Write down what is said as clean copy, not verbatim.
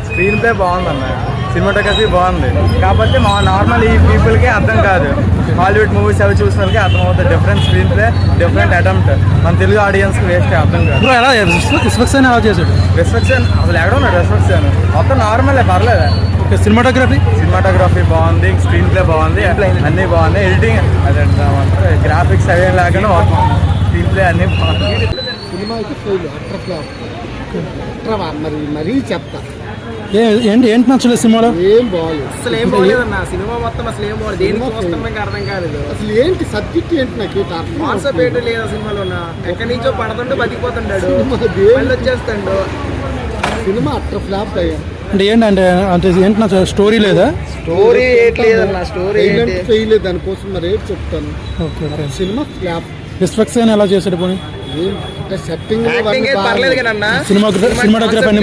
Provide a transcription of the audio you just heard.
Screen play బాగుందన్న, cinematography బాగుంది. కాకపోతే మా నార్మల్ ఈ పీపుల్కి అర్థం కాదు. హాలీవుడ్ మూవీస్ అవి చూసిన వాళ్ళకి అర్థం అవుతుంది. Different screen play, different attempt. మన తెలుగు ఆడియన్స్కి వేస్ట్ అర్థం కాదు. రిస్ట్రిక్షన్ ఎలా చేశాడు? రెస్ట్రిక్షన్ అసలు ఎక్కడ ఉన్నాడు? రెస్ట్రిక్షన్ మొత్తం నార్మలే, పర్లేదు. ఓకే, సినిమాటోగ్రఫీ బాగుంది, స్క్రీన్ ప్లే బాగుంది, అన్నీ బాగుంది. ఎడిటింగ్ అదే గ్రాఫిక్స్ అవేం లేకుండా స్క్రీన్ ప్లే అన్నీ బాగుంది. సినిమా అయితే ఫెయిల్, అట్ర ఫ్లాప్. మరీ చెప్తా ఏంటి నచ్చలేదు సినిమాలో? ఏం బాగలేదు, అసలు ఏం బాగలేదన్న. సినిమా మొత్తం అసలు ఏం బాగలేదు. దేనికి చూస్తాం మీకు అర్థం కాలేదు. అసలు ఏంటి సబ్జెక్ట్ ఏంటి నాకు కాన్సెప్ట్ ఏంటో లేదు ఆ సినిమాలో. ఎక్కడి నుంచో పడుతుంటే బతికిపోతుంటాడు, మళ్ళీ వచ్చేస్తాడు. సినిమా అట్ర ఫ్లాప్ అయ్యా. అంటే ఏంటి నచ్చ స్టోరీ లేదా? స్టోరీ లేదన్న, స్టోరీ ఫెయిల్ దానికోసం మరి ఏంటి చెప్తాను. Okay, cinema flop. రిస్ట్రిక్షన్ ఎలా చేశాడు పోనీ? సెట్టింగ్ పర్లేదు కానీ అన్న. సినిమాటోగ్రఫీ అన్ని